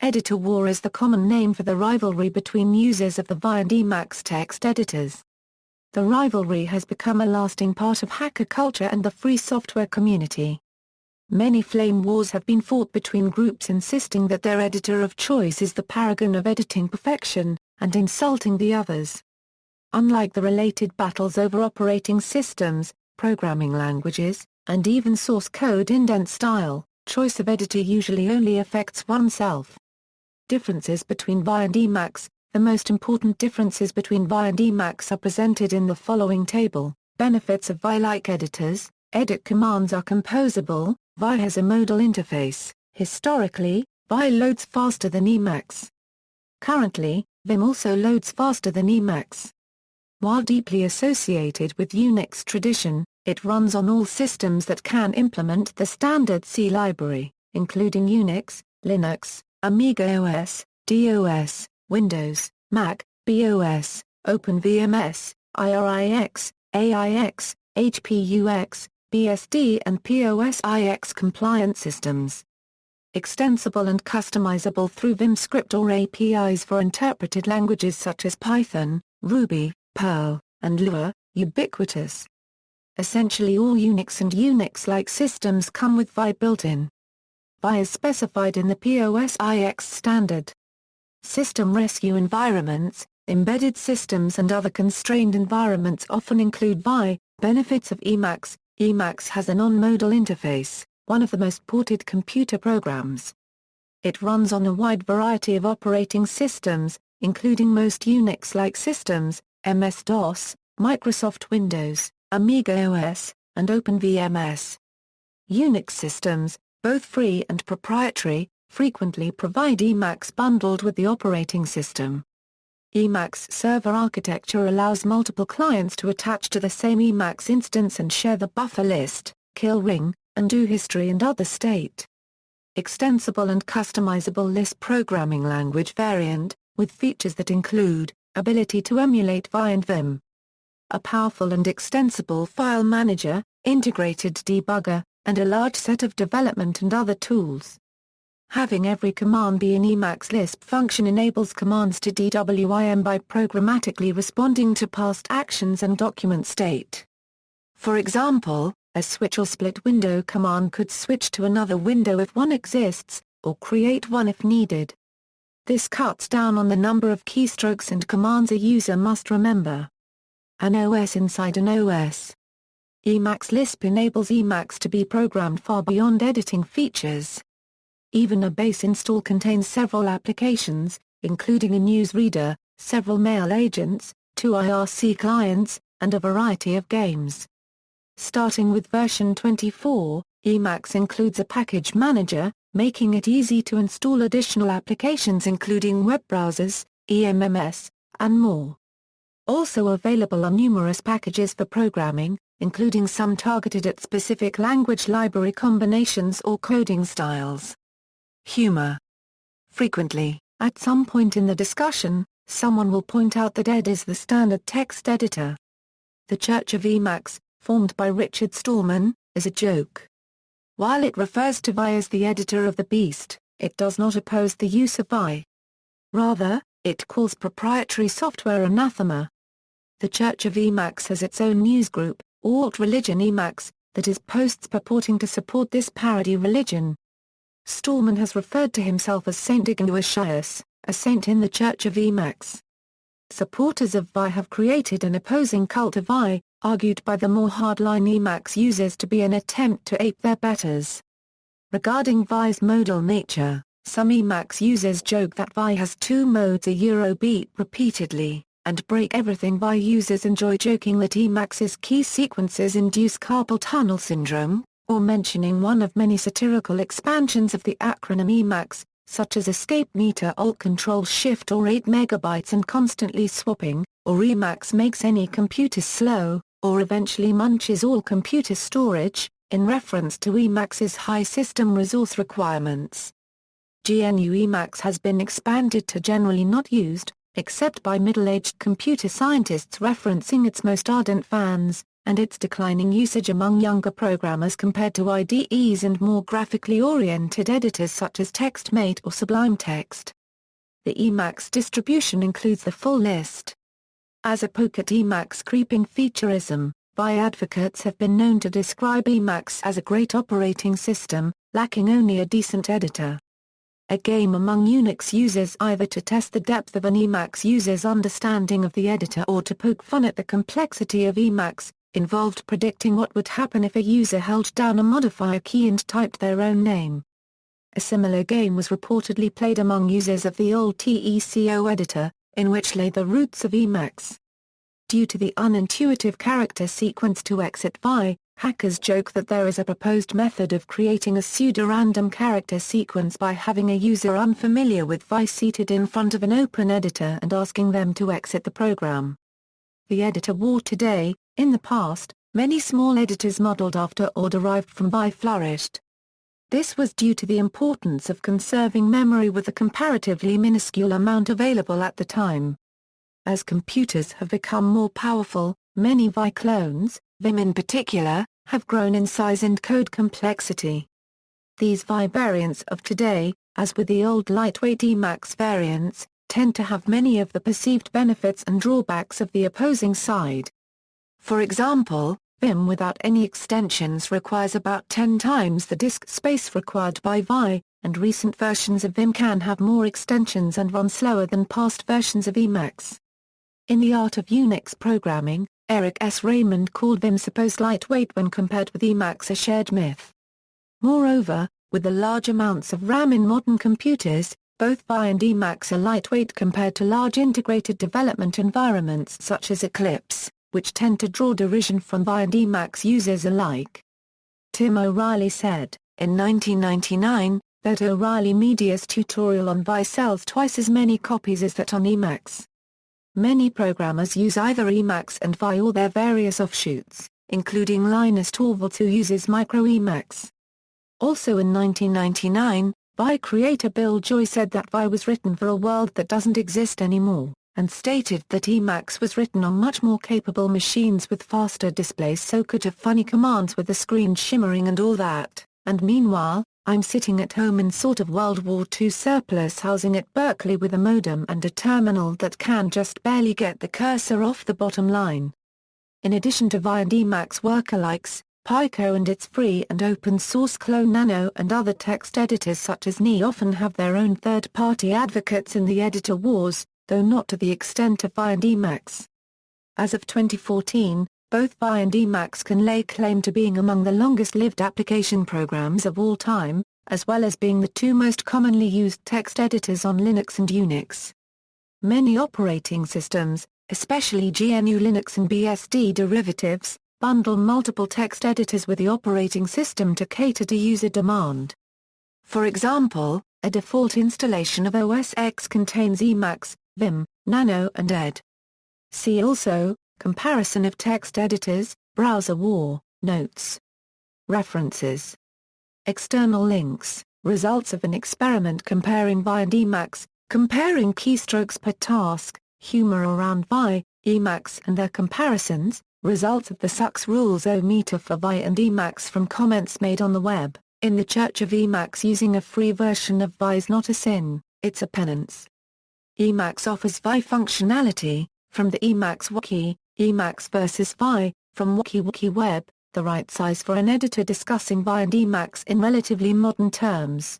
Editor war is the common name for the rivalry between users of the Vi and Emacs text editors. The rivalry has become a lasting part of hacker culture and the free software community. Many flame wars have been fought between groups insisting that their editor of choice is the paragon of editing perfection, and insulting the others. Unlike the related battles over operating systems, programming languages, and even source code indent style, choice of editor usually only affects oneself. Differences between Vi and Emacs. The most important differences between Vi and Emacs are presented in the following table. Benefits of Vi-like editors. Edit commands are composable. Vi has a modal interface. Historically, Vi loads faster than Emacs. Currently, Vim also loads faster than Emacs. While deeply associated with Unix tradition, it runs on all systems that can implement the standard C library, including Unix, Linux, Amiga OS, DOS, Windows, Mac, BOS, OpenVMS, IRIX, AIX, HPUX, BSD and POSIX compliant systems. Extensible and customizable through Vim script or APIs for interpreted languages such as Python, Ruby, Perl, and Lua, ubiquitous. Essentially all Unix and Unix-like systems come with Vi built-in. Vi is specified in the POSIX standard. System rescue environments, embedded systems and other constrained environments often include Vi. Benefits of Emacs. Emacs has a non-modal interface, one of the most ported computer programs. It runs on a wide variety of operating systems, including most Unix-like systems, MS-DOS, Microsoft Windows, Amiga OS, and OpenVMS. Unix systems, both free and proprietary, frequently provide Emacs bundled with the operating system. Emacs server architecture allows multiple clients to attach to the same Emacs instance and share the buffer list, kill ring, undo history and other state. Extensible and customizable Lisp programming language variant, with features that include ability to emulate Vi and Vim. A powerful and extensible file manager, integrated debugger, and a large set of development and other tools. Having every command be an Emacs Lisp function enables commands to DWIM by programmatically responding to past actions and document state. For example, a switch or split window command could switch to another window if one exists, or create one if needed. This cuts down on the number of keystrokes and commands a user must remember. An OS inside an OS. Emacs Lisp enables Emacs to be programmed far beyond editing features. Even a base install contains several applications, including a newsreader, several mail agents, 2 IRC clients, and a variety of games. Starting with version 24, Emacs includes a package manager, making it easy to install additional applications including web browsers, EMMS, and more. Also available are numerous packages for programming, including some targeted at specific language library combinations or coding styles. Humor. Frequently, at some point in the discussion, someone will point out that ed is the standard text editor. The Church of Emacs, formed by Richard Stallman, is a joke. While it refers to Vi as the editor of the beast, it does not oppose the use of Vi. Rather, it calls proprietary software anathema. The Church of Emacs has its own newsgroup, Alt Religion Emacs, that is posts purporting to support this parody religion. Stallman has referred to himself as Saint Ignatius, a saint in the Church of Emacs. Supporters of Vi have created an opposing cult of Vi, argued by the more hardline Emacs users to be an attempt to ape their betters. Regarding Vi's modal nature, some Emacs users joke that Vi has 2 modes a Eurobeat repeatedly, and Break Everything Vi users enjoy joking that Emacs's key sequences induce carpal tunnel syndrome, or mentioning one of many satirical expansions of the acronym Emacs, such as Escape Meter Alt Control Shift or 8 megabytes and constantly swapping, or Emacs makes any computer slow, or eventually munches all computer storage, in reference to Emacs's high system resource requirements. GNU Emacs has been expanded to generally not used, except by middle-aged computer scientists referencing its most ardent fans, and its declining usage among younger programmers compared to IDEs and more graphically oriented editors such as TextMate or Sublime Text. The Emacs distribution includes the full list. As a poke at Emacs creeping featureism, Vi advocates have been known to describe Emacs as a great operating system, lacking only a decent editor. A game among Unix users either to test the depth of an Emacs user's understanding of the editor or to poke fun at the complexity of Emacs, involved predicting what would happen if a user held down a modifier key and typed their own name. A similar game was reportedly played among users of the old TECO editor, in which lay the roots of Emacs. Due to the unintuitive character sequence to exit Vi, hackers joke that there is a proposed method of creating a pseudo-random character sequence by having a user unfamiliar with Vi seated in front of an open editor and asking them to exit the program. The editor war today. In the past, many small editors modeled after or derived from Vi flourished. This was due to the importance of conserving memory with a comparatively minuscule amount available at the time. As computers have become more powerful, many Vi clones, Vim in particular, have grown in size and code complexity. These Vi variants of today, as with the old lightweight Emacs variants, tend to have many of the perceived benefits and drawbacks of the opposing side. For example, Vim without any extensions requires about 10 times the disk space required by Vi, and recent versions of Vim can have more extensions and run slower than past versions of Emacs. In The Art of Unix Programming, Eric S. Raymond called Vim supposed lightweight when compared with Emacs, a shared myth. Moreover, with the large amounts of RAM in modern computers, both Vi and Emacs are lightweight compared to large integrated development environments such as Eclipse, which tend to draw derision from Vi and Emacs users alike. Tim O'Reilly said, in 1999, that O'Reilly Media's tutorial on Vi sells twice as many copies as that on Emacs. Many programmers use either Emacs and Vi or their various offshoots, including Linus Torvalds who uses Micro Emacs. Also in 1999, Vi creator Bill Joy said that Vi was written for a world that doesn't exist anymore, and stated that Emacs was written on much more capable machines with faster displays so could have funny commands with the screen shimmering and all that, and meanwhile, I'm sitting at home in sort of World War II surplus housing at Berkeley with a modem and a terminal that can just barely get the cursor off the bottom line. In addition to Vi and Emacs workalikes, Pico and its free and open source clone Nano and other text editors such as Ni often have their own third-party advocates in the editor wars, though not to the extent of Vi and Emacs. As of 2014, both Vi and Emacs can lay claim to being among the longest-lived application programs of all time, as well as being the two most commonly used text editors on Linux and Unix. Many operating systems, especially GNU Linux and BSD derivatives, bundle multiple text editors with the operating system to cater to user demand. For example, a default installation of OS X contains Emacs, Vim, Nano and ed. See also, comparison of text editors, browser war, notes. References. External links, results of an experiment comparing Vi and Emacs, comparing keystrokes per task, humor around Vi, Emacs and their comparisons, results of the Sucks Rules O-meter for Vi and Emacs from comments made on the web. In the Church of Emacs, using a free version of Vi is not a sin, it's a penance. Emacs offers Vi functionality. From the Emacs Wiki, Emacs vs Vi, from WikiWikiWeb, the right size for an editor discussing Vi and Emacs in relatively modern terms.